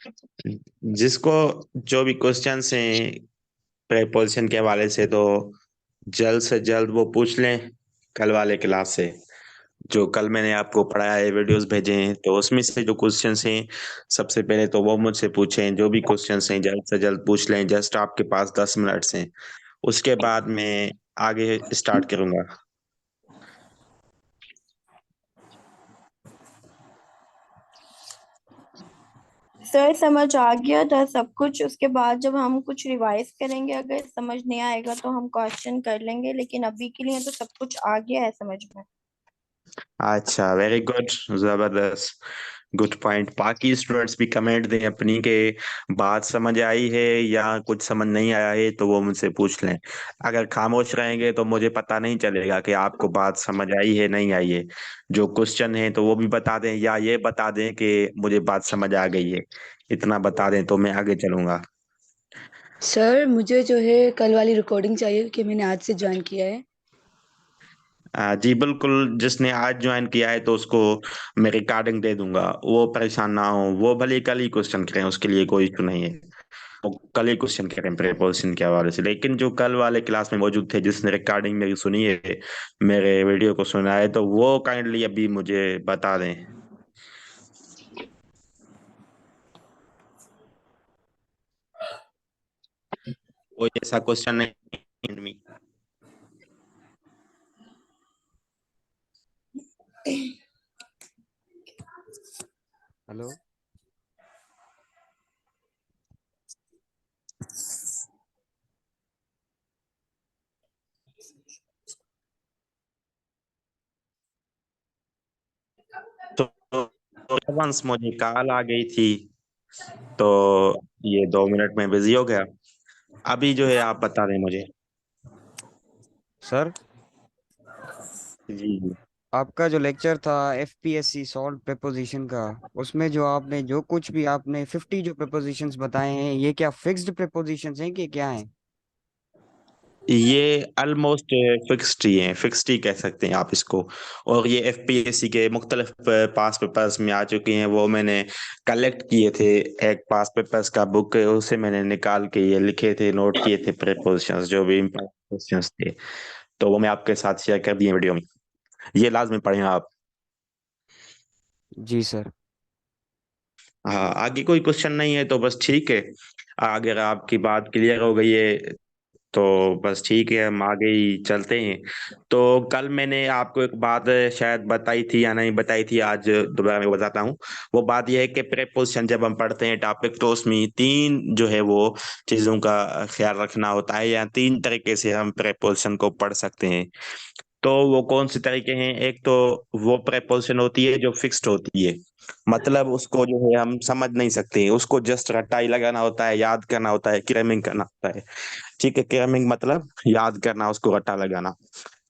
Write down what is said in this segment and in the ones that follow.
जिसको जो भी क्वेश्चंस हैं प्रेपोजिशन के हवाले से, तो जल्द से जल्द वो पूछ लें कल वाले क्लास से। जो कल मैंने आपको पढ़ाया है, वीडियोस भेजे हैं, तो उसमें से जो क्वेश्चंस हैं सबसे पहले तो वो मुझसे पूछें। जो भी क्वेश्चंस हैं जल्द से जल्द पूछ लें। जस्ट आपके पास 10 मिनट्स हैं। उसके बाद मैं आगे स्टार्ट करूंगा। सर समझ आ गया था सब कुछ। उसके बाद जब हम कुछ रिवाइज करेंगे, अगर समझ नहीं आएगा तो हम क्वेश्चन कर लेंगे, लेकिन अभी के लिए तो सब कुछ आ गया है समझ में। अच्छा, वेरी गुड, जबरदस्त, गुड पॉइंट। बाकी स्टूडेंट्स भी कमेंट दें अपनी के बात समझ आई है या कुछ समझ नहीं आया है, तो वो मुझसे पूछ लें। अगर खामोश रहेंगे तो मुझे पता नहीं चलेगा कि आपको बात समझ आई है नहीं आई है। जो क्वेश्चन है तो वो भी बता दें, या ये बता दें कि मुझे बात समझ आ गई है। इतना बता दें तो मैं आगे चलूंगा। सर मुझे जो है कल वाली रिकॉर्डिंग चाहिए कि मैंने आज से ज्वाइन किया है। जी बिल्कुल, जिसने आज ज्वाइन किया है तो उसको मैं रिकॉर्डिंग दे दूंगा। वो परेशान ना हो, वो भले कल ही क्वेश्चन करें, उसके लिए कोई इशू नहीं है। वो कल ही क्वेश्चन करें प्रेपोजिशन के हवाले से। लेकिन जो कल वाले क्लास में मौजूद थे, जिसने रिकॉर्डिंग मेरी सुनी है, मेरे वीडियो को सुना है, तो वो काइंडली अभी मुझे बता दें। कोई ऐसा क्वेश्चन नहीं। हेलो। तो वंस मुझे कॉल आ गई थी, तो ये 2 मिनट में बिजी हो गया। अभी जो है आप बता दें मुझे। सर, जी। आपका जो लेक्चर था एफपीएससी सॉल्व प्रेपोजिशन का, उसमें जो आपने जो कुछ भी आपने 50 जो प्रेपोजिशंस बताए हैं, ये क्या फिक्स्ड प्रेपोजिशंस हैं कि क्या हैं? ये ऑलमोस्ट फिक्स्ड ही है, फिक्स्ड ही कह सकते हैं आप इसको। और ये एफपीएससी के मुख्तलिफ पास पेपर्स में आ चुके हैं। वो मैंने कलेक्ट किए थे, एक पास पेपर्स का बुक है, उसे मैंने निकाल के ये लिखे थे, नोट किए थे प्रेपोजिशंस, जो भी इम्पोर्टेंट क्वेश्चंस थे। तो वो मैं आपके साथ शेयर कर दिए वीडियो में। ये लाजमी पढ़ें आप। जी सर। हाँ, आगे कोई क्वेश्चन नहीं है तो बस ठीक है। अगर आपकी बात क्लियर हो गई है तो बस ठीक है, हम आगे ही चलते हैं। तो कल मैंने आपको एक बात शायद बताई थी या नहीं बताई थी, आज दोबारा मैं बताता हूँ। वो बात यह है कि प्रेपोजिशन जब हम पढ़ते हैं टॉपिक, तो उसमें तीन जो है वो चीज़ों का ख्याल रखना होता है, या तीन तरीके से हम प्रेपोजिशन को पढ़ सकते हैं। तो वो कौन से तरीके हैं? एक तो वो प्रेपोजिशन होती है जो फिक्स्ड होती है, मतलब उसको जो है हम समझ नहीं सकते, उसको जस्ट रट्टा ही लगाना होता है, याद करना होता है, क्रेमिंग करना होता है। ठीक है, क्रेमिंग मतलब याद करना, उसको रट्टा लगाना।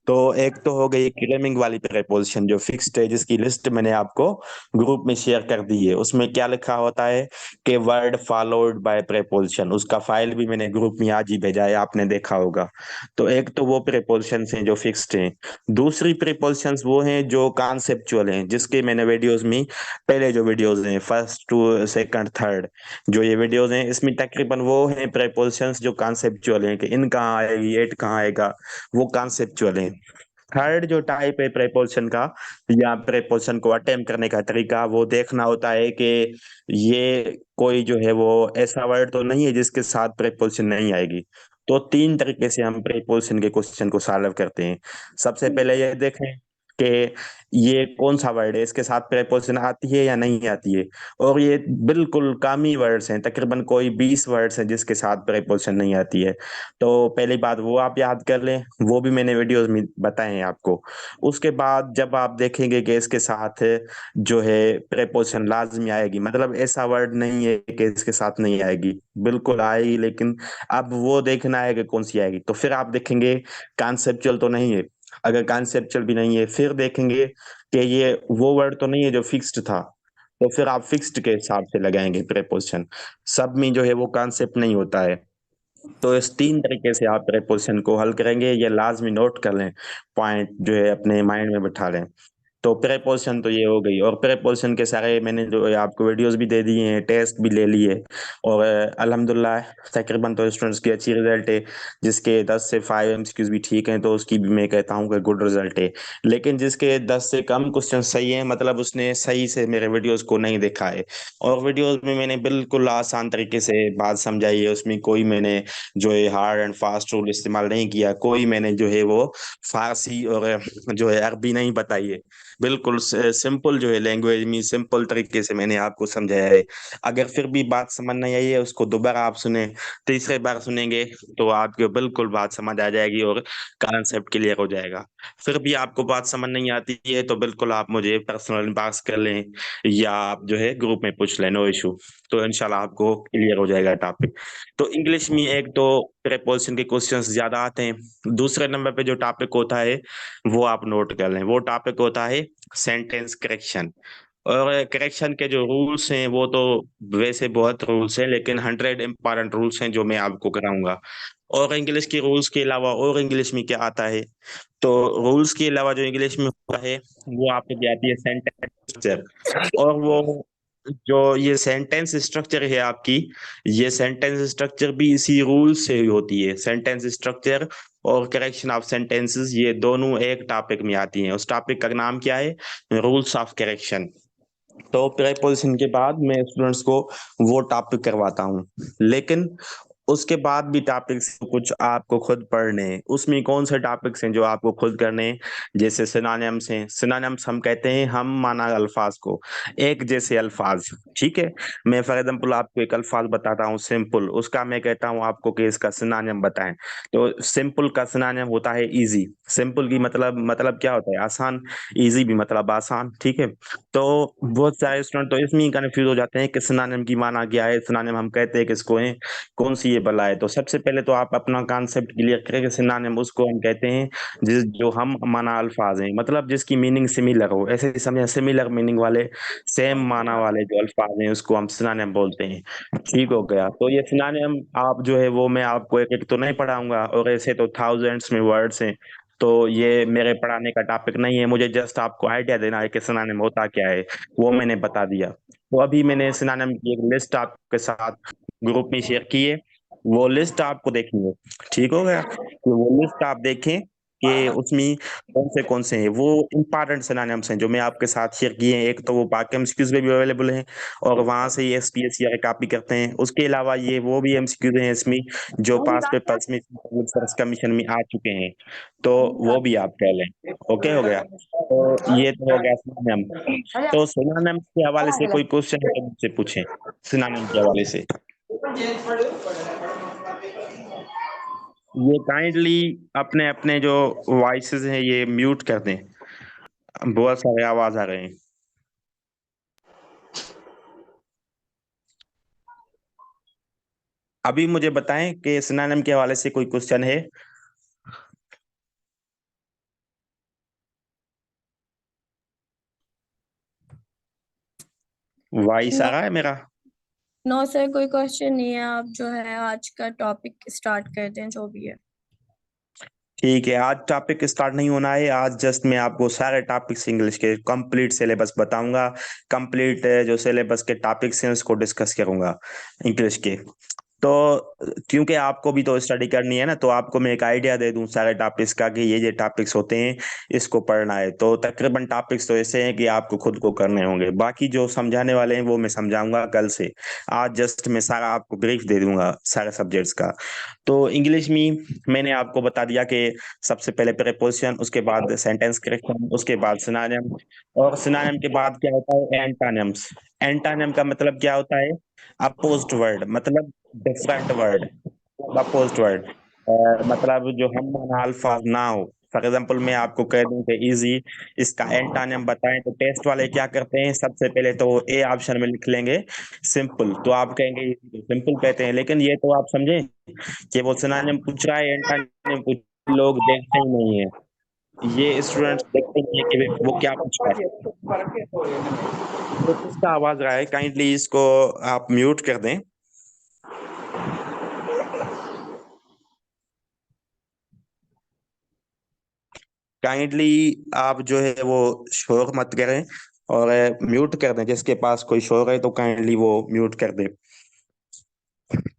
तो एक तो हो गई क्लेमिंग वाली प्रेपोजिशन जो फिक्स्ड है, जिसकी लिस्ट मैंने आपको ग्रुप में शेयर कर दी है। उसमें क्या लिखा होता है कि वर्ड फॉलोड बाय प्रेपोजिशन। उसका फाइल भी मैंने ग्रुप में आज ही भेजा है, आपने देखा होगा। तो एक तो वो प्रेपोजिशन हैं जो फिक्स्ड हैं। दूसरी प्रेपोजिशन वो हैं जो कॉन्सेप्चुअल हैं, जिसके मैंने वीडियोस में, पहले जो वीडियोस हैं फर्स्ट टू सेकंड थर्ड, जो ये वीडियोस हैं, इसमें तकरीबन वो हैं प्रेपोजिशंस जो कॉन्सेप्चुअल हैं, कि इन कहाँ आएगी, एट कहाँ आएगा, वो कॉन्सेप्चुअल है। थर्ड जो टाइप है प्रेपोजिशन का, या प्रेपोजिशन को अटेम्प्ट करने का तरीका, वो देखना होता है कि ये कोई जो है वो ऐसा वर्ड तो नहीं है जिसके साथ प्रेपोजिशन नहीं आएगी। तो तीन तरीके से हम प्रेपोजिशन के क्वेश्चन को सॉल्व करते हैं। सबसे पहले ये देखें कि ये कौन सा वर्ड है, इसके साथ प्रेपोजिशन आती है या नहीं आती है। और ये बिल्कुल कम ही वर्ड्स हैं, तकरीबन कोई 20 वर्ड्स हैं जिसके साथ प्रेपोजिशन नहीं आती है। तो पहली बात वो आप याद कर लें, वो भी मैंने वीडियोस में बताए हैं आपको। उसके बाद जब आप देखेंगे कि इसके साथ जो है प्रेपोजिशन लाजमी आएगी, मतलब ऐसा वर्ड नहीं है कि इसके साथ नहीं आएगी, बिल्कुल आएगी, लेकिन अब वो देखना है कि कौन सी आएगी। तो फिर आप देखेंगे कॉन्सेप्चुअल तो नहीं है। अगर कॉन्सेप्चुअल भी नहीं है, फिर देखेंगे कि ये वो वर्ड तो नहीं है जो फिक्स्ड था, तो फिर आप फिक्स्ड के हिसाब से लगाएंगे प्रेपोजिशन। सब में जो है वो कॉन्सेप्ट नहीं होता है। तो इस तीन तरीके से आप प्रेपोजिशन को हल करेंगे, ये लाजमी नोट कर लें, पॉइंट जो है अपने माइंड में बिठा लें। तो प्रेपोजिशन तो ये हो गई, और प्रेपोजिशन के सारे मैंने जो है आपको वीडियोस भी दे दिए हैं, टेस्ट भी ले लिए, और अल्हम्दुलिल्लाह तकरीबन तो स्टूडेंट्स की अच्छी रिजल्ट है। जिसके 10 से 5 एमसीक्यूज भी ठीक हैं तो उसकी भी मैं कहता हूँ कि गुड रिजल्ट है। लेकिन जिसके 10 से कम क्वेश्चन सही हैं, मतलब उसने सही से मेरे वीडियोस को नहीं देखा है। और वीडियोस में मैंने बिल्कुल आसान तरीके से बात समझाई है, उसमें कोई मैंने जो है हार्ड एंड फास्ट रूल इस्तेमाल नहीं किया, कोई मैंने जो है वो फारसी और जो है अरबी नहीं बताई है। बिल्कुल सिंपल जो है लैंग्वेज में सिंपल तरीके से मैंने आपको समझाया है। अगर फिर भी बात समझ नहीं आई है, उसको दोबारा आप सुने, तीसरे बार सुनेंगे तो आपको बिल्कुल बात समझ आ जाएगी और कॉन्सेप्ट क्लियर हो जाएगा। फिर भी आपको बात समझ नहीं आती है तो बिल्कुल आप मुझे पर्सनल बात कर लें, या आप जो है ग्रुप में पूछ लें, नो इशू। तो इंशाल्लाह आपको क्लियर हो जाएगा टॉपिक। तो इंग्लिश में एक तो प्रेपोजिशन के क्वेश्चंस ज्यादा आते हैं। दूसरे नंबर पे जो टॉपिक होता है वो आप नोट कर लें, वो टॉपिक होता है सेंटेंस करेक्शन। और करेक्शन के जो रूल्स हैं वो तो वैसे बहुत रूल्स हैं, लेकिन 100 इंपॉर्टेंट रूल्स हैं जो मैं आपको कराऊंगा। और इंग्लिश के रूल्स के अलावा और इंग्लिश में क्या आता है, तो रूल्स के अलावा जो इंग्लिश में होता है वो आपको दी आती है सेंटेंस स्ट्रक्चर। और वो जो ये सेंटेंस स्ट्रक्चर है आपकी, ये सेंटेंस स्ट्रक्चर भी इसी रूल से ही होती है। सेंटेंस स्ट्रक्चर और करेक्शन ऑफ सेंटेंसेस ये दोनों एक टॉपिक में आती हैं। उस टॉपिक का नाम क्या है, रूल्स ऑफ करेक्शन। तो प्रेपोजिशन के बाद मैं स्टूडेंट्स को वो टॉपिक करवाता हूँ, लेकिन उसके बाद भी टॉपिक्स कुछ आपको खुद पढ़ने हैं। उसमें कौन से टॉपिक्स हैं जो आपको खुद करने हैं, जैसे सिनोनिम्स हैं। सिनोनिम्स हम कहते हैं हम माना अल्फाज को, एक जैसे अल्फाज। ठीक है, मैं फॉर एग्जांपल आपको एक अल्फाज बताता हूँ सिंपल, उसका मैं कहता हूँ आपको कि इसका सिनोनिम बताएं। तो सिंपल का सिनोनिम होता है इजी। सिंपल की मतलब क्या होता है, आसान। इजी भी मतलब आसान। ठीक है, तो बहुत सारे स्टूडेंट तो इसमें ही कंफ्यूज हो जाते हैं कि सिनोनिम की माना क्या है, सिनोनिम हम कहते हैं किसको है, कौन सी ये बला है। तो सबसे पहले तो आप अपना कॉन्सेप्ट क्लियर करें कि सिनोनिम उसको हम कहते हैं जिस जो हम माना अल्फाज हैं, मतलब जिसकी मीनिंग सिमिलर हो। ऐसे ही समझे, सिमिलर मीनिंग वाले, सेम माना वाले जो अल्फाज हैं उसको हम सिनोनिम बोलते हैं। ठीक हो गया, तो ये सिनोनिम आप जो है वो मैं आपको एक एक तो नहीं पढ़ाऊंगा, और ऐसे तो थाउजेंड्स में वर्ड्स हैं। तो ये मेरे पढ़ाने का टॉपिक नहीं है, मुझे जस्ट आपको आइडिया देना है कि सिनोनिम होता क्या है, वो मैंने बता दिया। तो अभी मैंने सिनोनिम की एक लिस्ट आपके साथ ग्रुप में शेयर की है, वो लिस्ट आपको देखनी है। ठीक हो गया, तो वो लिस्ट आप देखें कि उसमें कौन से हैं वो इंपॉर्टेंट सिनोनिम्स हैं जो मैं आपके साथ शेयर किए हैं। एक तो वो पाक एमसीक्यूज में भी अवेलेबल हैं, और वहां से ये एसपीएससी कॉपी करते हैं। उसके अलावा ये वो भी एमसीक्यूज हैं इसमें जो पास पेपर्स में सिविल सर्विस कमीशन में आ चुके हैं, तो वो भी आप कह लें। ओके हो गया, तो ये तो हो गया सिनोनिम। तो सिनोनिम के हवाले से कोई क्वेश्चन है तो मुझसे पूछें, सिनोनिम के हवाले से। ये काइंडली अपने अपने जो वॉइसेस हैं ये म्यूट कर दें, बहुत सारे आवाज आ रहे हैं। अभी मुझे बताएं कि सिनोनिम के हवाले से कोई क्वेश्चन है। वॉइस आ नो, रहा है मेरा? नो सर, कोई क्वेश्चन नहीं है। आप जो है आज का टॉपिक स्टार्ट कर दें जो भी है। ठीक है, आज टॉपिक स्टार्ट नहीं होना है। आज जस्ट मैं आपको सारे टॉपिक्स इंग्लिश के कंप्लीट सिलेबस बताऊंगा। कंप्लीट जो सिलेबस के टॉपिक्स हैं उसको डिस्कस करूंगा इंग्लिश के। तो क्योंकि आपको भी तो स्टडी करनी है ना, तो आपको मैं एक आइडिया दे दूं सारे टॉपिक्स का कि ये टॉपिक्स होते हैं, इसको पढ़ना है। तो तकरीबन टॉपिक्स तो ऐसे हैं कि आपको खुद को करने होंगे, बाकी जो समझाने वाले हैं वो मैं समझाऊंगा कल से। आज जस्ट मैं सारा आपको ब्रीफ दे दूंगा सारे सब्जेक्ट्स का। तो इंग्लिश में मैंने आपको बता दिया कि सबसे पहले प्रेपोजिशन, उसके बाद सेंटेंस करेक्शन, उसके बाद सिनोनिम, और सिनोनिम के बाद क्या होता है, एंटोनिम्स। एंटोनिम का मतलब क्या होता है, अपोज्ड वर्ड, मतलब डिफरेंट वर्ड, अपोज्ड वर्ड, मतलब जो हम माना अल्फाज ना हो। फॉर एग्जाम्पल मैं आपको कह दूं कि इजी, इसका एंटोनिम बताएं, तो टेस्ट वाले क्या करते हैं, सबसे पहले तो ए ऑप्शन में लिख लेंगे सिंपल, तो आप कहेंगे सिंपल कहते हैं, लेकिन ये तो आप समझे कि वो सिनोनिम पूछ रहा है, एंटोनिम पूछ, लोग देखते ही नहीं है, ये स्टूडेंट्स देखते नहीं है कि वो क्या पूछ रहा है। तो किसका आवाज रहा है, काइंडली इसको आप म्यूट कर दें। काइंडली आप जो है वो शोर मत करें और म्यूट कर दें। जिसके पास कोई शोर है तो काइंडली वो म्यूट कर दे।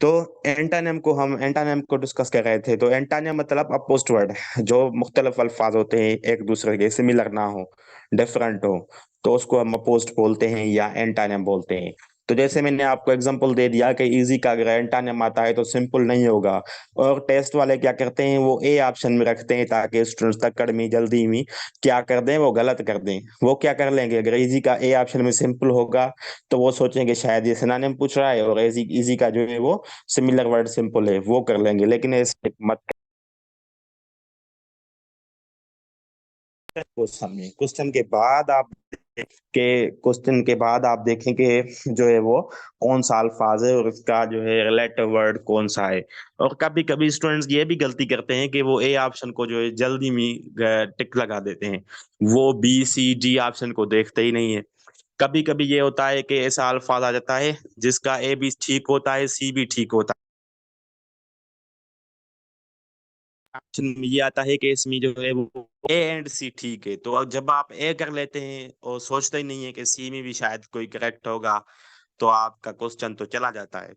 तो एंटानिम को डिस्कस कर रहे थे। तो एंटानिम मतलब अपोजिट वर्ड, जो मुख्तलिफ अल्फाज होते हैं, एक दूसरे के सिमिलर ना हो, डिफरेंट हो, तो उसको हम अपोजिट बोलते हैं या एंटानिम बोलते हैं। तो जैसे मैंने आपको एग्जांपल दे दिया कि इजी का अगर एंटानिम आता है तो सिंपल नहीं होगा। और टेस्ट वाले क्या करते हैं, वो ए ऑप्शन में रखते हैं ताकि स्टूडेंट्स तक में जल्दी में क्या कर दें, वो गलत कर दें। वो क्या कर लेंगे, अगर इजी का ए ऑप्शन में सिंपल होगा तो वो सोचेंगे शायद ये सिनोनिम पूछ रहा है, और इजी इजी का जो है वो सिमिलर वर्ड सिंपल है वो कर लेंगे। लेकिन ऐसे मत। क्वेश्चन के बाद आप देखें कि जो है वो कौन सा अल्फाज है और इसका जो है रिलेटिव वर्ड कौन सा है। और कभी कभी स्टूडेंट्स ये भी गलती करते हैं कि वो ए ऑप्शन को जो है जल्दी में टिक लगा देते हैं, वो बी सी डी ऑप्शन को देखते ही नहीं है। कभी कभी ये होता है कि ऐसा अल्फाज आ जाता है जिसका ए भी ठीक होता है, सी भी ठीक होता है। ऑप्शन में ये आता है कि इसमें जो है वो ए एंड सी ठीक है। तो अब जब आप ए कर लेते हैं और सोचते ही नहीं है कि सी में भी शायद कोई करेक्ट होगा, तो आपका क्वेश्चन तो चला जाता है।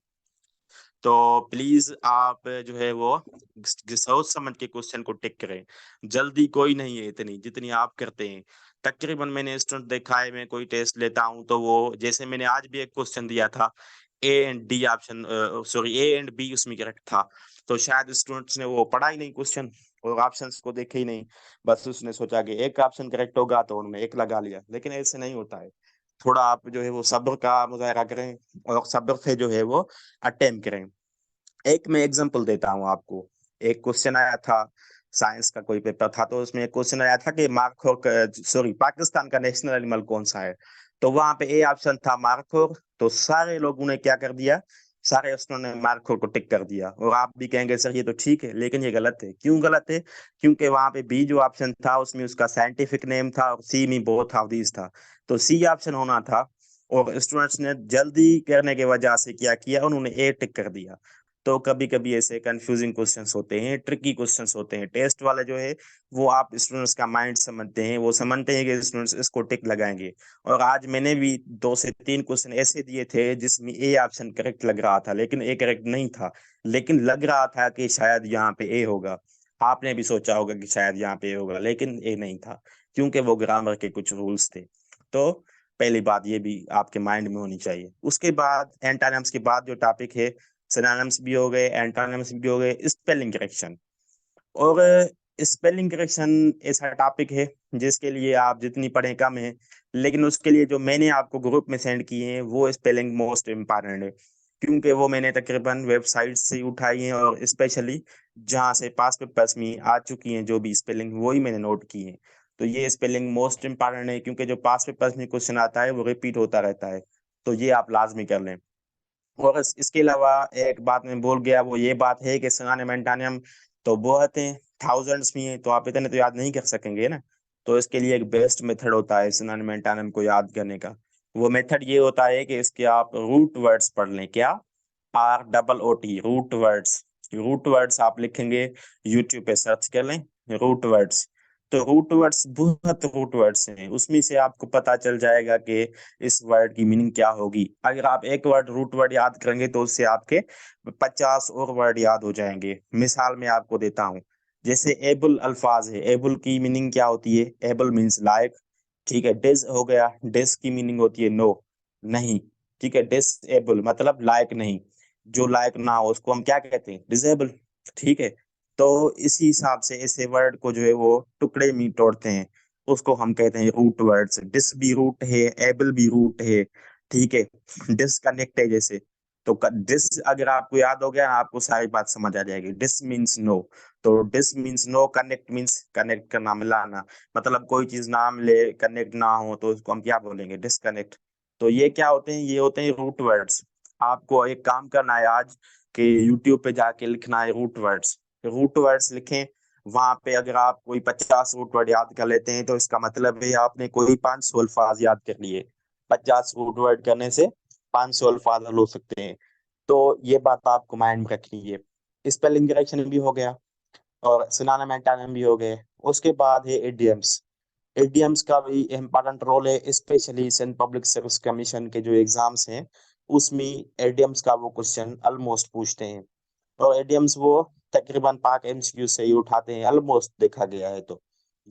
तो प्लीज आप जो है वो सोच समझ के क्वेश्चन को टिक करें। जल्दी कोई नहीं है इतनी जितनी आप करते हैं। तकरीबन मैंने स्टूडेंट देखा है, मैं कोई टेस्ट लेता हूं तो वो, जैसे मैंने आज भी एक क्वेश्चन दिया था, A and D option, sorry A and B उसमें करेक्ट था। तो शायद स्टूडेंट्स ने वो पढ़ा ही नहीं क्वेश्चन और ऑप्शंस को देखे ही नहीं। बस उसने सोचा कि एक ऑप्शन करेक्ट होगा तो उन्होंने एक लगा लिया, लेकिन ऐसे नहीं होता है। थोड़ा आप जो है वो सब्र का मुजाहरा करें और सब्र से जो है वो अटेम्प्ट करें। एक मैं एग्जांपल देता हूँ आपको। एक क्वेश्चन आया था, साइंस का कोई पेपर था, तो उसमें एक क्वेश्चन आया था कि पाकिस्तान का नेशनल एनिमल कौन सा है। तो वहां पे ए ऑप्शन था मार्कोर। तो सारे लोगों ने क्या कर दिया, सारे स्टूडेंट ने मार्कोर को टिक कर दिया। और आप भी कहेंगे सर ये तो ठीक है, लेकिन ये गलत है। क्यों गलत है? क्योंकि वहां पे बी जो ऑप्शन था उसमें उसका साइंटिफिक नेम था और सी में बोथ ऑफ दीज था। तो सी ऑप्शन होना था। और स्टूडेंट्स ने जल्दी करने की वजह से क्या किया, उन्होंने ए टिक कर दिया। तो कभी कभी ऐसे कंफ्यूजिंग क्वेश्चंस होते हैं, ट्रिकी क्वेश्चंस होते हैं। टेस्ट वाले जो है वो आप स्टूडेंट्स का माइंड समझते हैं, वो समझते हैं कि स्टूडेंट्स इसको टिक लगाएंगे। और आज मैंने भी 2 से 3 क्वेश्चन ऐसे दिए थे जिसमें ए ऑप्शन करेक्ट लग रहा था, लेकिन ए करेक्ट नहीं था। लेकिन लग रहा था कि शायद यहाँ पे ए होगा। आपने भी सोचा होगा कि शायद यहाँ पे ए होगा, लेकिन ए नहीं था, क्योंकि वो ग्रामर के कुछ रूल्स थे। तो पहली बात ये भी आपके माइंड में होनी चाहिए। उसके बाद एंटोनिम्स के बाद जो टॉपिक है, सिनोनिम्स भी हो गए, एंटोनिम्स भी हो गए, स्पेलिंग करेक्शन। और स्पेलिंग करेक्शन ऐसा टॉपिक है जिसके लिए आप जितनी पढ़ें कम है। लेकिन उसके लिए जो मैंने आपको ग्रुप में सेंड किए हैं वो स्पेलिंग मोस्ट इम्पॉर्टेंट है, क्योंकि वो मैंने तकरीबन वेबसाइट से उठाई हैं और स्पेशली जहाँ से पास पेपर्स में आ चुकी हैं जो भी स्पेलिंग, वही मैंने नोट की है। तो ये स्पेलिंग मोस्ट इम्पॉर्टेंट है, क्योंकि जो पास पेपर्स में क्वेश्चन आता है वो रिपीट होता रहता है। तो ये आप लाजमी कर लें। और इसके अलावा एक बात मैं भूल गया, वो ये बात है कि सिनोनिम एंटोनिम तो बहुत हैं, थाउजेंड्स में हैं, तो आप इतने तो याद नहीं कर सकेंगे ना। तो इसके लिए एक बेस्ट मेथड होता है सिनोनिम एंटोनिम को याद करने का। वो मेथड ये होता है कि इसके आप रूट वर्ड्स पढ़ लें। क्या? ROOT, रूट वर्ड्स आप लिखेंगे, यूट्यूब पे सर्च कर लें रूट वर्ड्स। तो रूट वर्ड्स, बहुत रूट वर्ड्स हैं, उसमें से आपको पता चल जाएगा कि इस वर्ड की मीनिंग क्या होगी। अगर आप एक वर्ड रूट वर्ड याद करेंगे तो उससे आपके 50 और वर्ड याद हो जाएंगे। मिसाल मैं आपको देता हूँ, जैसे एबल अल्फाज है, एबल की मीनिंग क्या होती है? एबल मीन्स लायक। ठीक है। डिस हो गया, डिस की मीनिंग होती है नो, नहीं। ठीक है। डिसेबल मतलब लायक नहीं, जो लायक ना हो उसको हम क्या कहते हैं? डिसेबल। ठीक है। तो इसी हिसाब से ऐसे वर्ड को जो है वो टुकड़े में तोड़ते हैं, उसको हम कहते हैं रूट वर्ड्स। डिस भी रूट है, एबल भी रूट है। ठीक है। डिसकनेक्ट है जैसे, तो डिस अगर आपको याद हो गया, आपको सारी बात समझ आ जाएगी। डिस मीन्स नो, तो dis means no. Connect means connect करना, मिलाना। मतलब कोई चीज नाम ले कनेक्ट ना हो तो उसको हम क्या बोलेंगे? डिसकनेक्ट। तो ये क्या होते हैं? ये होते हैं रूट वर्ड्स। आपको एक काम करना है आज कि YouTube पे जाके लिखना है रूट वर्ड्स। रूट वर्ड्स लिखें, वहां पे अगर आप कोई 50 रूट वर्ड याद कर लेते हैं तो इसका मतलब है आपने कोई 500 अल्फाज याद कर लिए। 50 रूट वर्ड करने से 500 अल्फाज हल हो सकते हैं। तो ये बात आपको माइंड में रखनी है। स्पेलिंग करेक्शन भी हो गया। और सिनोनिम एंटोनिम भी हो गए। उसके बाद है इडियम्स। इडियम्स का भी इम्पोर्टेंट रोल है, specially in public service commission के जो एग्जाम्स हैं उसमें इडियम्स का वो क्वेश्चन ऑलमोस्ट पूछते हैं। और इडियम्स वो तकरीबन पाक एमसीक्यू से ही उठाते हैं, ऑलमोस्ट देखा गया है तो।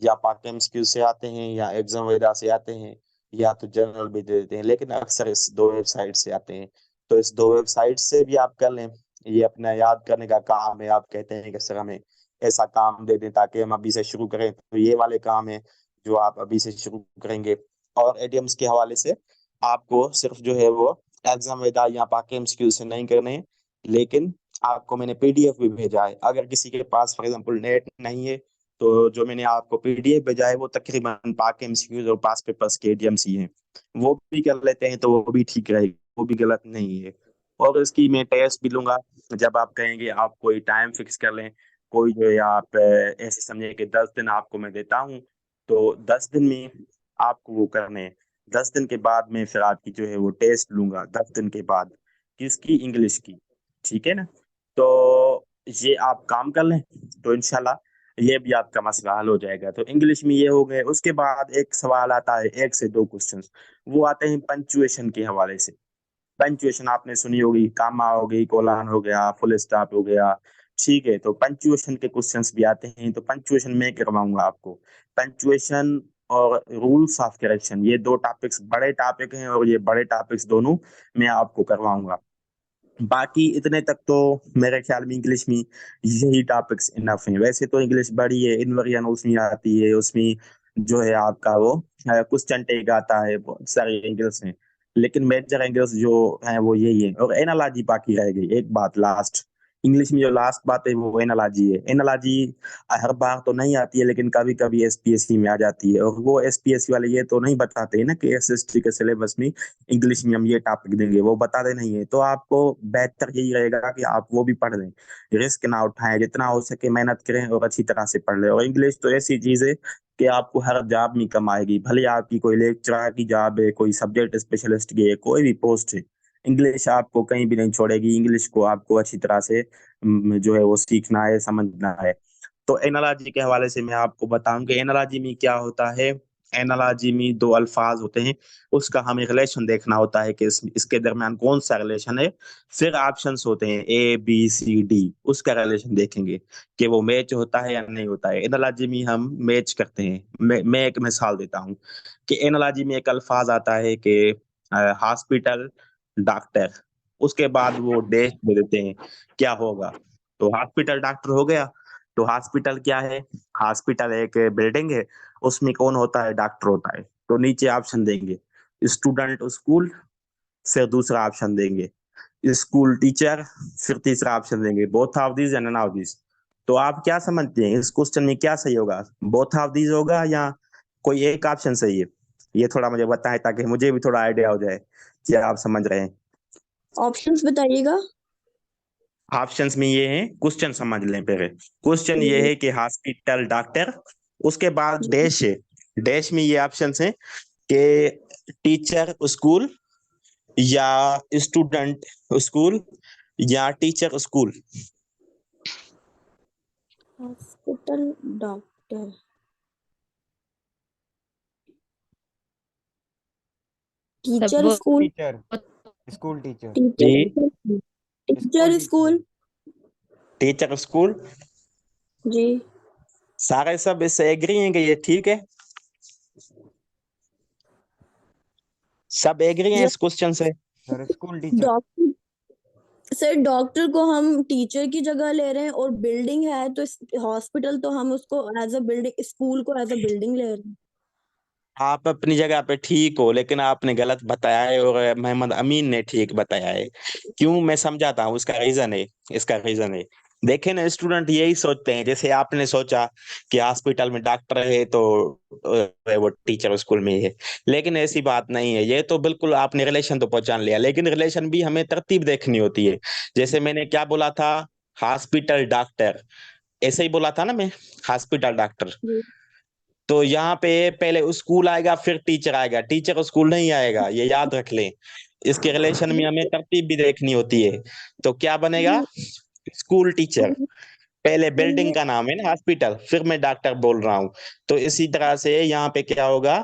या पाक एमसीक्यू से आते हैं या एग्जाम वेदा से आते हैं, या तो जनरल भी दे देते हैं, लेकिन अक्सर इस दो वेबसाइट से आते हैं। तो इस दो वेबसाइट से भी आप कर लें, ये अपना याद करने का काम है। आप कहते हैं कि सर हमें ऐसा काम दे दें ताकि हम अभी से शुरू करें, तो ये वाले काम है जो आप अभी से शुरू करेंगे। और एडियम्स के हवाले से आपको सिर्फ जो है वो एग्जाम वेदा या पाक एमसीक्यू से नहीं करने हैं, लेकिन आपको मैंने पीडीएफ भी भेजा है। अगर किसी के पास फॉर एग्जांपल नेट नहीं है, तो जो मैंने आपको पीडीएफ भेजा है वो तकरीबन पाक एमसीक्यूज और पास पेपर्स के एडीएमस ही हैं, वो भी कर लेते हैं तो वो भी ठीक रहेगा, वो भी गलत नहीं है। और इसकी मैं टेस्ट भी लूंगा। जब आप कहेंगे आप कोई टाइम फिक्स कर लें, कोई जो है आप ऐसे समझे कि 10 दिन आपको मैं देता हूँ, तो 10 दिन में आपको वो करने हैं। 10 दिन के बाद मैं फिर आपकी जो है वो टेस्ट लूंगा 10 दिन के बाद, किसकी, इंग्लिश की। ठीक है ना? तो ये आप काम कर लें तो इंशाल्लाह ये भी आपका मसला हल हो जाएगा। तो इंग्लिश में ये हो गए। उसके बाद एक सवाल आता है, 1 से 2 क्वेश्चंस, वो आते हैं पंचुएशन के हवाले से। पंचुएशन आपने सुनी होगी, कामा हो गई, कोलन हो गया, फुल स्टॉप हो गया। ठीक है, तो पंचुएशन के क्वेश्चंस भी आते हैं, तो पंचुएशन मैं करवाऊंगा आपको। पंचुएशन और रूल्स ऑफ करेक्शन, ये दो टॉपिक्स बड़े टॉपिक हैं, और ये बड़े टॉपिक्स दोनों मैं आपको करवाऊंगा। बाकी इतने तक तो मेरे ख्याल में इंग्लिश में यही टॉपिक्स इनफ हैं। वैसे तो इंग्लिश बड़ी है, इनवेरिएंट उसमें आती है, उसमें जो है आपका वो क्वेश्चन टेक आता है, बहुत सारे एंगल्स हैं, लेकिन मेजर एंगल्स जो है वो यही है। और एनालॉजी बाकी रह गई एक बात लास्ट। इंग्लिश में जो लास्ट बात है वो एनालॉजी है। एनालॉजी हर बार तो नहीं आती है, लेकिन कभी कभी एसपीएससी में आ जाती है, और वो एसपीएससी वाले ये तो नहीं बताते हैं ना कि एसएसटी के सिलेबस में इंग्लिश में हम ये टॉपिक देंगे, वो बताते नहीं है। तो आपको बेहतर यही रहेगा कि आप वो भी पढ़ लें, रिस्क ना उठाएं, जितना हो सके मेहनत करें और अच्छी तरह से पढ़ लें। और इंग्लिश तो ऐसी चीज है कि आपको हर जॉब में कम आएगी, भले आपकी कोई लेक्चरर की जॉब है, कोई सब्जेक्ट स्पेशलिस्ट की है, कोई भी पोस्ट है, इंग्लिश आपको कहीं भी नहीं छोड़ेगी। इंग्लिश को आपको अच्छी तरह से जो है वो सीखना है, समझना है। तो एनालॉजी के हवाले से मैं आपको बताऊं कि एनालॉजी में क्या होता है। एनालॉजी में दो अल्फाज होते हैं, उसका हमें रिलेशन देखना होता है कि इसके दरमियान कौन सा रिलेशन है। फिर ऑप्शंस होते हैं ABCD, उसका रिलेशन देखेंगे कि वो मैच होता है या नहीं होता है। एनालॉजी में हम मैच करते हैं। मैं एक मिसाल देता हूँ कि एनालॉजी में एक अल्फाज आता है कि हॉस्पिटल, डॉक्टर, उसके बाद वो डैश दे देते हैं, क्या होगा। तो हॉस्पिटल डॉक्टर हो गया। तो हॉस्पिटल क्या है? हॉस्पिटल एक बिल्डिंग है, उसमें कौन होता है? डॉक्टर होता है। तो नीचे ऑप्शन देंगे, स्टूडेंट स्कूल, फिर दूसरा ऑप्शन देंगे स्कूल टीचर, फिर तीसरा ऑप्शन देंगे both of these and none of these. तो आप क्या समझते हैं इस क्वेश्चन में क्या सही होगा? बोथ ऑफ दीज होगा या कोई एक ऑप्शन सही है? ये थोड़ा मुझे बताएं ताकि मुझे भी थोड़ा आइडिया हो जाए कि आप समझ रहे हैं। ऑप्शंस बताइएगा। ऑप्शंस में ये है, क्वेश्चन समझ लें पहले। क्वेश्चन ये जी है कि हॉस्पिटल डॉक्टर, उसके बाद जी। डैश है। डैश में ये ऑप्शंस हैं कि टीचर स्कूल, या स्टूडेंट स्कूल, या टीचर स्कूल। हॉस्पिटल डॉक्टर सब टीचर वो स्कूल टीचर, स्कूल टीचर, जी, teacher school teacher teacher. School. Teacher school. जी सारे सब इससे एग्री हैं कि ये ठीक है? सब एग्री हैं सर। इस क्वेश्चन से? Sir school teacher. Doctor sir, doctor को हम टीचर की जगह ले रहे हैं, और बिल्डिंग है तो हॉस्पिटल तो हम उसको एज अ बिल्डिंग, स्कूल को एज अ बिल्डिंग ले रहे हैं। आप अपनी जगह पे ठीक हो, लेकिन आपने गलत बताया है, और मोहम्मद अमीन ने ठीक बताया है। क्यों, मैं समझाता हूँ। इसका रीजन है, इसका रीजन है। देखे ना, स्टूडेंट यही सोचते हैं, जैसे आपने सोचा कि हॉस्पिटल में डॉक्टर है तो वो टीचर स्कूल में ही है, लेकिन ऐसी बात नहीं है। ये तो बिल्कुल आपने रिलेशन तो पहचान लिया, लेकिन रिलेशन भी हमें तरतीब देखनी होती है। जैसे मैंने क्या बोला था, हॉस्पिटल डॉक्टर, ऐसे ही बोला था ना मैं, हॉस्पिटल डॉक्टर। जी तो यहाँ पे पहले स्कूल आएगा फिर टीचर आएगा, टीचर स्कूल नहीं आएगा, ये याद रख लें। इसके रिलेशन में हमें तरतीब भी देखनी होती है। तो क्या बनेगा? School teacher. पहले बिल्डिंग ये का नाम है ना हॉस्पिटल, फिर मैं डॉक्टर बोल रहा हूँ। तो इसी तरह से यहाँ पे क्या होगा,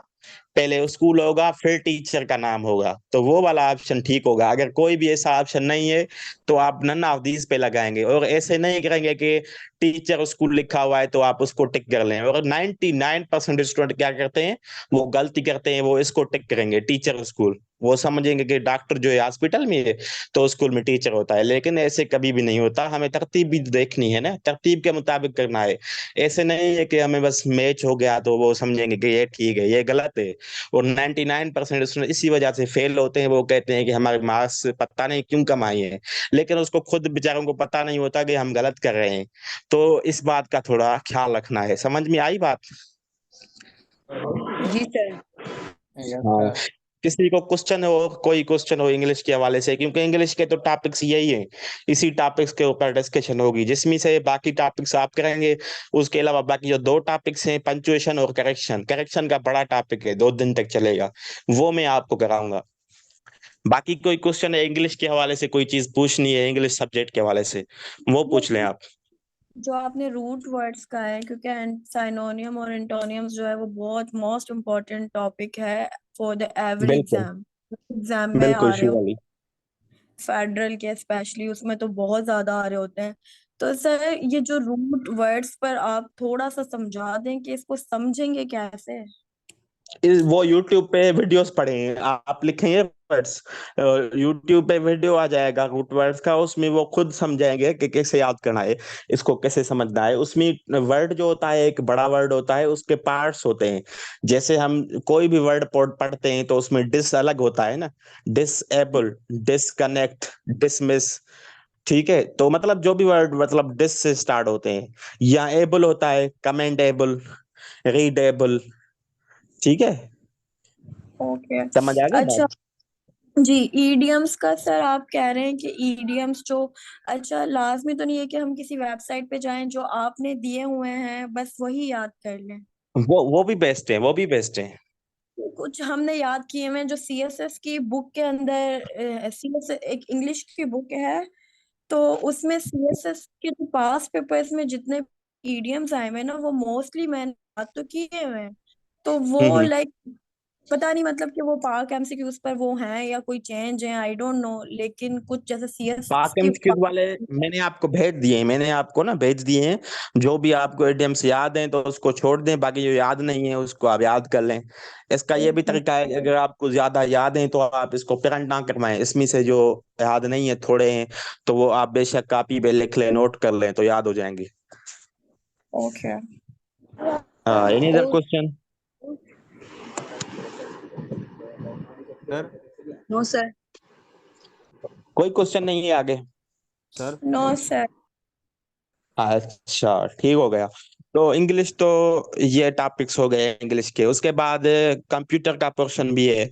पहले स्कूल होगा फिर टीचर का नाम होगा, तो वो वाला ऑप्शन ठीक होगा। अगर कोई भी ऐसा ऑप्शन नहीं है तो आप नन ऑफ दीज पे लगाएंगे, और ऐसे नहीं करेंगे कि टीचर स्कूल लिखा हुआ है तो आप उसको टिक कर लें। और 99% स्टूडेंट क्या करते हैं, वो गलती करते हैं, वो इसको टिक करेंगे टीचर स्कूल, वो समझेंगे कि डॉक्टर जो है हॉस्पिटल में है तो स्कूल में टीचर होता है, लेकिन ऐसे कभी भी नहीं होता। हमें तरतीब भी देखनी है ना, तरतीब के मुताबिक करना है। ऐसे नहीं है कि हमें बस मैच हो गया तो वो समझेंगे कि ये ठीक है, ये गलत है। और 99% स्टूडेंट इसी वजह से फेल होते हैं, वो कहते हैं कि हमारे मार्क्स पता नहीं क्यों कम आए हैं, लेकिन उसको खुद बेचारों को पता नहीं होता कि हम गलत कर रहे हैं। तो इस बात का थोड़ा ख्याल रखना है। समझ में आई बात? जी सर। हाँ। किसी को क्वेश्चन हो, कोई क्वेश्चन हो इंग्लिश के हवाले से, क्योंकि इंग्लिश के तो टॉपिक्स यही हैं, इसी टॉपिक्स के ऊपर डिस्कशन होगी, जिसमें से बाकी टॉपिक्स आप करेंगे। उसके अलावा बाकी जो दो टॉपिक्स हैं, पंचुएशन और करेक्शन, करेक्शन का बड़ा टॉपिक है, 2 दिन तक चलेगा, वो मैं आपको कराऊंगा। बाकी कोई क्वेश्चन है इंग्लिश के हवाले से, कोई चीज पूछनी है इंग्लिश सब्जेक्ट के हवाले से, वो पूछ लें आप। जो आपने रूट वर्ड्स का है, क्योंकि साइनोनियम और एंटोनियम्स जो है वो बहुत मोस्ट इम्पोर्टेंट टॉपिक है फॉर द एवरी बिल्कुल। एग्जाम। एग्जाम में बिल्कुल आ रहे हो, शिवाली। फेडरल के स्पेशली, उसमें तो बहुत ज्यादा आ रहे होते हैं। तो सर ये जो रूट वर्ड्स पर आप थोड़ा सा समझा दें कि इसको समझेंगे कैसे। वो यूट्यूब पे वीडियोस पड़े हैं, आप लिखेंगे वर्ड्स, यूट्यूब पे वीडियो आ जाएगा रूट वर्ड्स का, उसमें वो खुद समझाएंगे कि कैसे याद करना है, इसको कैसे समझना है। उसमें वर्ड जो होता है, एक बड़ा वर्ड होता है, उसके पार्ट्स होते हैं। जैसे हम कोई भी वर्ड पढ़ते हैं तो उसमें डिस अलग होता है ना, डिसेबल, डिसकनेक्ट, डिसमिस। ठीक है, तो मतलब जो भी वर्ड मतलब डिस से स्टार्ट होते हैं, या एबल होता है, कमेंडेबल, रीडेबल। ठीक है, ओके। समझ आ गई अच्छा। बात? जी, ईडियम्स का सर आप कह रहे हैं कि ईडियम्स जो, अच्छा लाजमी तो नहीं है कि हम किसी वेबसाइट पे जाएं, जो आपने दिए हुए हैं बस वही याद कर लें। वो भी बेस्ट है, वो भी बेस्ट है। कुछ हमने याद किए हुए हैं जो सीएसएस की बुक के अंदर, सीएसएस एक इंग्लिश की बुक है, तो उसमें सीएसएस के जो पास पेपर्स में जितने ईडियम्स आए हुए हैं ना, वो मोस्टली मैंने याद तो किए हुए हैं। तो वो हम्म। लाइक पता नहीं मतलब कि वो पाक एमसीक्यूज पर वो हैं या कोई चेंज है, आई डोंट नो, लेकिन कुछ जैसे सीएसएस पाक की एमसीक्यूज वाले मैंने आपको भेज दिए हैं, मैंने आपको ना भेज दिए हैं। जो भी आपको एडीएम्स याद हैं तो उसको छोड़ दें, बाकी जो याद नहीं है उसको आप याद कर लें। इसका ये भी तरीका है कि अगर आपको ज्यादा याद है तो आप इसको प्रिंट ना करवाएं, इसमें से जो याद नहीं है थोड़े हैं, तो वो आप बेशक कॉपी पे लिख लें, नोट कर लें, तो याद हो जाएंगे। ओके। हाँ, any other question? Sir. No sir. कोई क्वेश्चन नहीं है आगे? सर। No sir. अच्छा, ठीक हो गया। तो इंग्लिश तो ये टॉपिक्स हो गए इंग्लिश के। उसके बाद कंप्यूटर का पोर्शन भी है।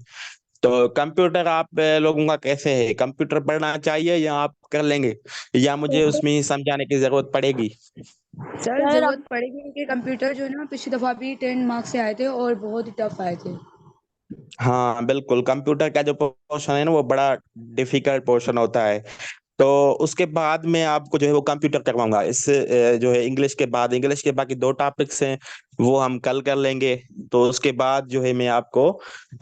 तो कंप्यूटर आप लोगों का कैसे है, कंप्यूटर पढ़ना चाहिए या आप कर लेंगे, या मुझे उसमें समझाने की जरूरत पड़ेगी? सर सर जरूरत पड़ेगी क्योंकि कंप्यूटर जो है ना पिछली दफा भी 10 मार्क्स से आए थे और बहुत ही टफ आए थे। हाँ बिल्कुल, कंप्यूटर का जो पोर्शन है ना वो बड़ा डिफिकल्ट पोर्शन होता है। तो उसके बाद मैं आपको जो है वो कंप्यूटर करवाऊंगा। इस जो है इंग्लिश के बाद, इंग्लिश के बाकी 2 टॉपिक्स हैं वो हम कल कर लेंगे। तो उसके बाद जो है मैं आपको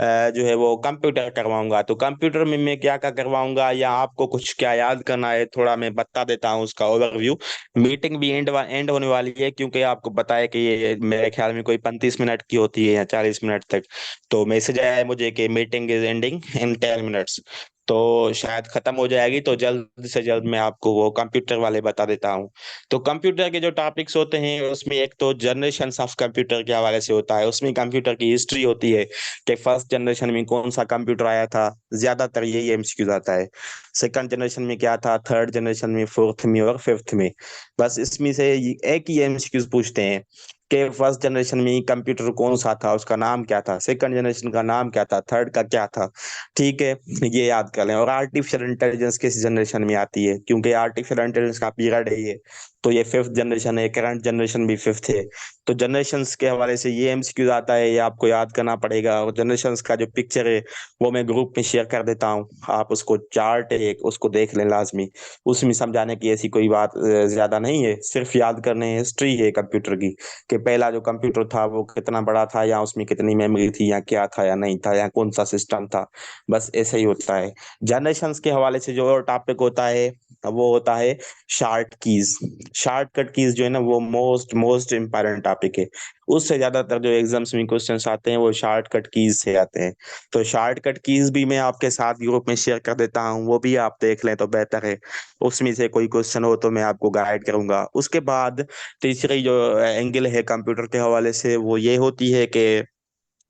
जो है वो कंप्यूटर करवाऊंगा। तो कंप्यूटर में मैं क्या क्या करवाऊंगा, या आपको कुछ क्या याद करना है, थोड़ा मैं बता देता हूँ उसका ओवरव्यू। मीटिंग भी एंड होने वाली है, क्योंकि आपको बताया कि ये मेरे ख्याल में कोई 35 मिनट की होती है या 40 मिनट तक। तो मैसेज आया है मुझे कि meeting is ending in 10 minutes, तो शायद खत्म हो जाएगी। तो जल्द से जल्द मैं आपको वो कंप्यूटर वाले बता देता हूँ। तो कंप्यूटर के जो टॉपिक्स होते हैं उसमें एक तो जनरेशन ऑफ कंप्यूटर के हवाले से होता है, उसमें कंप्यूटर की हिस्ट्री होती है कि फर्स्ट जनरेशन में कौन सा कंप्यूटर आया था, ज्यादातर यही एमसीक्यू आता है। सेकंड जनरेशन में क्या था, थर्ड जनरेशन में, फोर्थ में और फिफ्थ में। बस इसमें से एक ही एमसीक्यूज पूछते हैं। कि फर्स्ट जनरेशन में कंप्यूटर कौन सा था, उसका नाम क्या था, सेकंड जनरेशन का नाम क्या था, थर्ड का क्या था। ठीक है, ये याद कर लें। और आर्टिफिशियल इंटेलिजेंस किस जनरेशन में आती है, क्योंकि आर्टिफिशियल इंटेलिजेंस का पीरियड है ये, तो ये फिफ्थ जनरेशन है, करंट जनरेशन भी फिफ्थ है। तो जनरेशन्स के हवाले से ये एमसीक्यू आता है, ये आपको याद करना पड़ेगा। और जनरेशन्स का जो पिक्चर है वो मैं ग्रुप में शेयर कर देता हूँ, आप उसको चार्ट है एक, उसको देख लें लाजमी। उसमें समझाने की ऐसी कोई बात ज्यादा नहीं है, सिर्फ याद करने हिस्ट्री है कंप्यूटर की, कि पहला जो कंप्यूटर था वो कितना बड़ा था, या उसमें कितनी मेमोरी थी, या क्या था या नहीं था, या कौन सा सिस्टम था। बस ऐसा ही होता है। जनरेशन्स के हवाले से जो और टॉपिक होता है वो होता है शार्ट कीज। शॉर्टकट कीज जो है ना, वो मोस्ट मोस्ट इम्पोर्टेंट टॉपिक है। उससे ज्यादातर जो एग्जाम्स में क्वेश्चंस आते हैं वो शॉर्टकट कीज से आते हैं। तो शॉर्टकट कीज भी मैं आपके साथ ग्रुप में शेयर कर देता हूँ, वो भी आप देख लें तो बेहतर है। उसमें से कोई क्वेश्चन हो तो मैं आपको गाइड करूंगा। उसके बाद तीसरी जो एंगल है कंप्यूटर के हवाले से वो ये होती है कि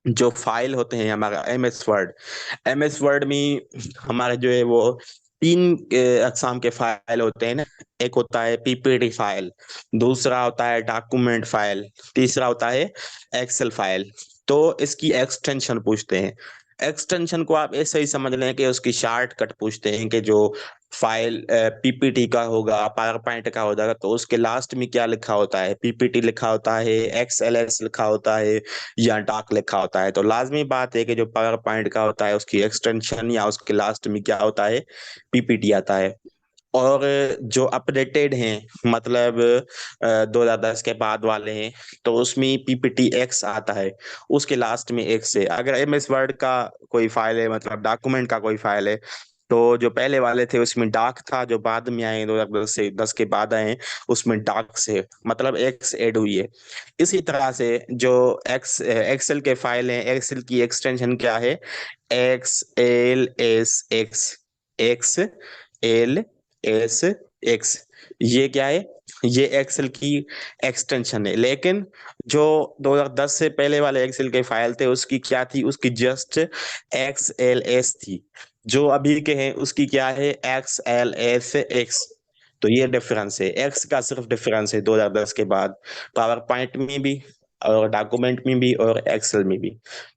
जो फाइल होते हैं हमारा एमएस वर्ड में हमारे जो है वो तीन अकसाम के फाइल होते हैं ना। एक होता है पीपीटी फाइल, दूसरा होता है डॉक्यूमेंट फाइल, तीसरा होता है एक्सेल फाइल। तो इसकी एक्सटेंशन पूछते हैं। एक्सटेंशन को आप ऐसे ही समझ लें कि उसकी शॉर्टकट पूछते हैं, कि जो फाइल पीपीटी का होगा, पावर पॉइंट का हो जाएगा, तो उसके लास्ट में क्या लिखा होता है, पीपीटी लिखा होता है, एक्सएलएस लिखा होता है, या डाक लिखा होता है। तो लाजमी बात है कि जो पावर पॉइंट का होता है उसकी एक्सटेंशन या उसके लास्ट में क्या होता है, पीपीटी आता है। और जो अपडेटेड हैं, मतलब 2010 के बाद वाले हैं, तो उसमें पीपीटी एक्स आता है, उसके लास्ट में एक्स है। अगर एमएस वर्ड का कोई फाइल है, मतलब डॉक्यूमेंट का कोई फाइल है, तो जो पहले वाले थे उसमें डाक था, जो बाद में आए 2010 से 10 के बाद आए उसमें डाक से मतलब एक्स ऐड हुई है। इसी तरह से जो एक्सेल के फाइल हैं, एक्सेल की एक्सटेंशन क्या है, एक्स एल एस एक्स ये क्या है, ये एक्सेल की एक्सटेंशन है। लेकिन जो 2010 से पहले वाले एक्सेल के फाइल थे उसकी क्या थी, उसकी जस्ट XLS थी। जो अभी के हैं उसकी क्या है, XLSX। तो ये डिफरेंस है, एक्स का सिर्फ डिफरेंस है 2010 के बाद, पावर पॉइंट में भी और डॉक्यूमेंट में भी और एक्सेल में भी।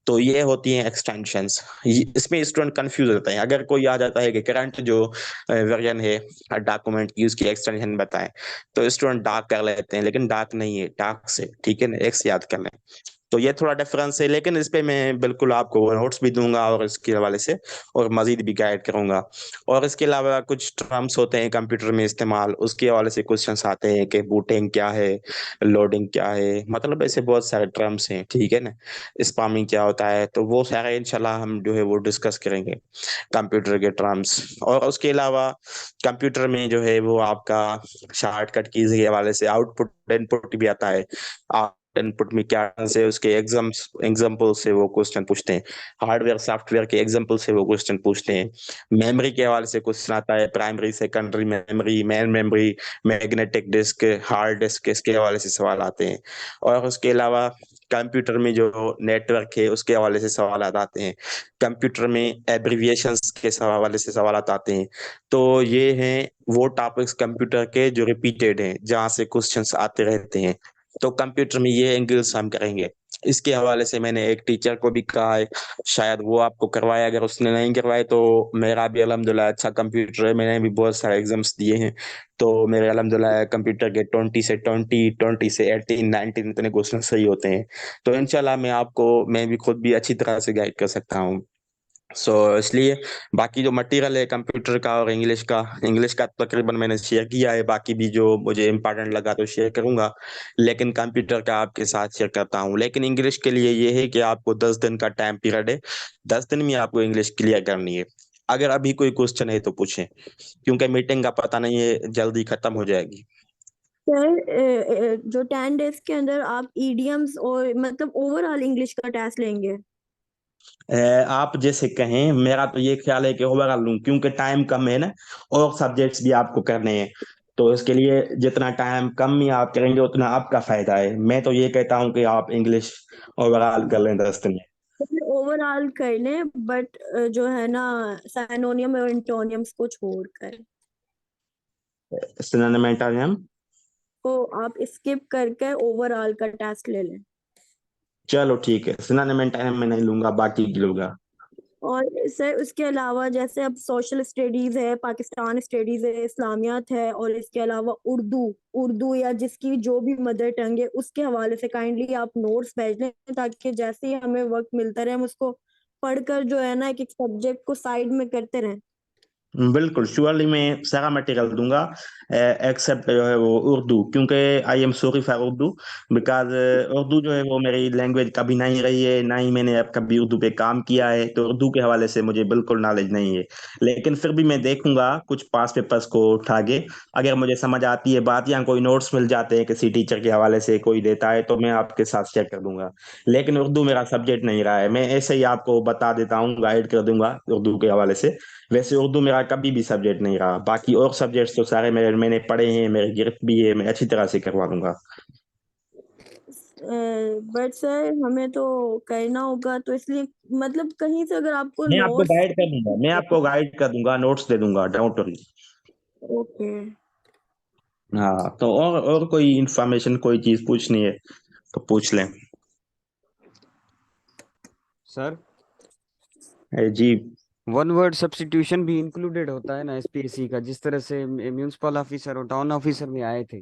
तो ये होती हैं एक्सटेंशंस। इसमें स्टूडेंट कंफ्यूज होता है, अगर कोई आ जाता है कि करंट जो वर्जन है डॉक्यूमेंट की उसकी एक्सटेंशन बताएं, तो स्टूडेंट डाक कर लेते हैं, लेकिन डाक नहीं है, डाक से, ठीक है ना, एक्स याद कर लें। तो ये थोड़ा डिफरेंस है, लेकिन इस पे मैं बिल्कुल आपको नोट्स भी दूंगा और इसके हवाले से और मजीद भी गाइड करूंगा। और इसके अलावा कुछ टर्म्स होते हैं कंप्यूटर में इस्तेमाल, उसके हवाले से क्वेश्चंस आते हैं कि बूटिंग क्या है, लोडिंग क्या है, मतलब ऐसे बहुत सारे टर्म्स हैं, ठीक है ना। स्पामिंग क्या होता है, तो वो सारे इंशाल्लाह हम जो है वो डिस्कस करेंगे कंप्यूटर के टर्म्स। और उसके अलावा कंप्यूटर में जो है वो आपका शॉर्टकट कीज के हवाले से आउटपुट इनपुट भी आता है। इनपुट में क्या से उसके एग्जाम्पल से वो क्वेश्चन पूछते हैं, हार्डवेयर सॉफ्टवेयर के एग्जाम्पल से वो क्वेश्चन पूछते हैं। मेमोरी के हवाले से क्वेश्चन आता है, primary secondary memory, main memory, magnetic disk, hard disk, इसके हवाले से सवाल आते हैं। और उसके अलावा कंप्यूटर में जो नेटवर्क है उसके हवाले से सवाल आते हैं। कंप्यूटर में एब्रिविएशंस के हवाले से सवाल आते हैं। तो ये हैं वो टॉपिक्स कंप्यूटर के जो रिपीटेड हैं, जहाँ से क्वेश्चंस आते रहते हैं। तो कंप्यूटर में ये एंगल्स हम करेंगे। इसके हवाले से मैंने एक टीचर को भी कहा है, शायद वो आपको करवाए, अगर उसने नहीं करवाए तो मेरा भी अल्हम्दुलिल्लाह अच्छा कंप्यूटर है, मैंने भी बहुत सारे एग्जाम्स दिए हैं। तो मेरे अल्हम्दुलिल्लाह कंप्यूटर के 20 से 18 इतने क्वेश्चन सही होते हैं। तो इंशाल्लाह मैं भी खुद भी अच्छी तरह से गाइड कर सकता हूँ। इसलिए बाकी जो मटेरियल है कंप्यूटर का और इंग्लिश का तकरीबन मैंने शेयर किया है, बाकी भी जो मुझे इम्पोर्टेंट लगा तो शेयर करूंगा, लेकिन कंप्यूटर का आपके साथ शेयर करता हूं। लेकिन इंग्लिश के लिए ये है कि आपको 10 दिन का टाइम पीरियड है, 10 दिन में आपको इंग्लिश क्लियर करनी है। अगर अभी कोई क्वेश्चन है तो पूछें, क्योंकि मीटिंग का पता नहीं है, जल्दी खत्म हो जाएगी। सर जो 10 डेज के अंदर आप ईडियम्स और मतलब ओवरऑल इंग्लिश का टेस्ट लेंगे? आप जैसे कहें, मेरा तो ये ख्याल है कि ओवरऑल लूं, क्योंकि टाइम कम है ना, और सब्जेक्ट्स भी आपको करने हैं। तो इसके लिए जितना टाइम कम में आप करेंगे उतना आपका फायदा है। मैं तो ये कहता हूँ कि आप इंग्लिश ओवरऑल कर लें 10 दिन में। ओवरऑल कर लें, बट जो है ना साइनोनियम और इंटोनियम्स को छोड़कर। सिनोनिम एंटोनिम उसको आप स्किप करके ओवरऑल का टेस्ट ले लें। चलो ठीक है, सिनोनिम टाइम में नहीं लूंगा, बाकी की लूंगा। और सर उसके अलावा जैसे अब सोशल स्टडीज है, पाकिस्तान स्टडीज है, इस्लामियात है, और इसके अलावा उर्दू उर्दू या जिसकी जो भी मदर टंग है उसके हवाले से काइंडली आप नोट्स भेज लें, ताकि जैसे ही हमें वक्त मिलता रहे हम उसको पढ़कर जो है ना एक एक सब्जेक्ट को साइड में करते रहें। बिल्कुल श्योरली मैं सारा मटेरियल दूंगा, एक्सेप्ट जो है वो उर्दू, क्योंकि I am sorry for Urdu, because Urdu जो है वो मेरी लैंग्वेज कभी नहीं रही है, ना ही मैंने अब कभी उर्दू पे काम किया है, तो उर्दू के हवाले से मुझे बिल्कुल नॉलेज नहीं है। लेकिन फिर भी मैं देखूंगा कुछ पास पेपर्स को उठा के, अगर मुझे समझ आती है बात या कोई नोट्स मिल जाते हैं किसी टीचर के हवाले से कोई देता है, तो मैं आपके साथ शेयर कर दूंगा। लेकिन उर्दू मेरा सब्जेक्ट नहीं रहा है, मैं ऐसे ही आपको बता देता हूँ, गाइड कर दूंगा उर्दू के हवाले से। वैसे उर्दू मेरा कभी भी सब्जेक्ट नहीं रहा, बाकी और सब्जेक्ट्स तो सारे मैंने पढ़े हैं, मेरे गिरफ्त भी है, मैं अच्छी तरह से करवा दूंगा। बट सर हमें तो करना होगा, तो इसलिए मतलब कहीं से अगर आपको मैं आपको नोट्स। गाइड कर दूंगा, मैं आपको गाइड कर दूंगा, नोट्स दे दूंगा, डोंट वरी। ओके। हाँ, तो और कोई इंफॉर्मेशन, कोई चीज पूछनी है तो पूछ लें। सर जी। वन वर्ड सब्स्टिट्यूशन भी इंक्लूडेड होता है ना एसपीएससी का, जिस तरह से म्यूनिसिपल ऑफिसर और टाउन ऑफिसर में आए थे?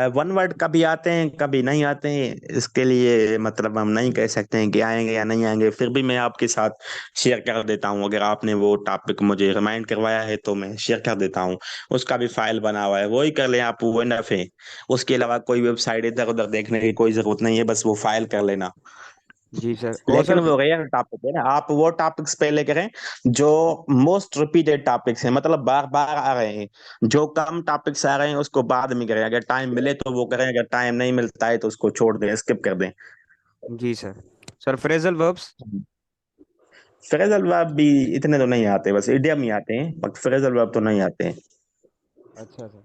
वन वर्ड कभी आते हैं कभी नहीं आते हैं, इसके लिए मतलब हम नहीं कह सकते हैं कि आएंगे या नहीं आएंगे, फिर भी मैं आपके साथ शेयर कर देता हूँ, अगर आपने वो टॉपिक मुझे रिमाइंड करवाया है तो मैं शेयर कर देता हूँ। उसका भी फाइल बना हुआ है, वही कर लें आप, वो इनफ है। उसके अलावा कोई वेबसाइट इधर उधर देखने की कोई जरूरत नहीं है, बस वो फाइल कर लेना। जी सर। और लेकिन सर वो रेयर टॉपिक है ना, आप वो टॉपिक्स पहले करें जो मोस्ट रिपीटेड टॉपिक्स हैं, मतलब बार बार आ रहे हैं। जो कम टॉपिक्स आ रहे हैं उसको बाद में करें, अगर टाइम मिले तो वो करें, अगर टाइम नहीं मिलता है तो उसको छोड़ दें, स्किप कर दें। जी sir. Sir phrasal verbs? Phrasal verb भी इतने तो नहीं आते, बस इडियम ही आते हैं, बट फ्रेजल वर्ब तो नहीं आते हैं। अच्छा सर।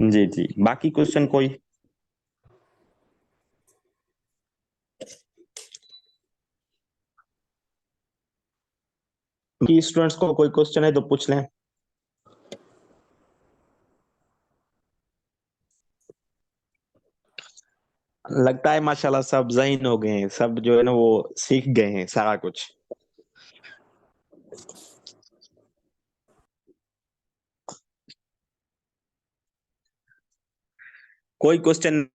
जी जी, बाकी क्वेश्चन कोई? स्टूडेंट्स को कोई क्वेश्चन है तो पूछ लें। लगता है माशाल्लाह सब ज़हीन हो गए हैं, सब जो है ना वो सीख गए हैं सारा कुछ। कोई क्वेश्चन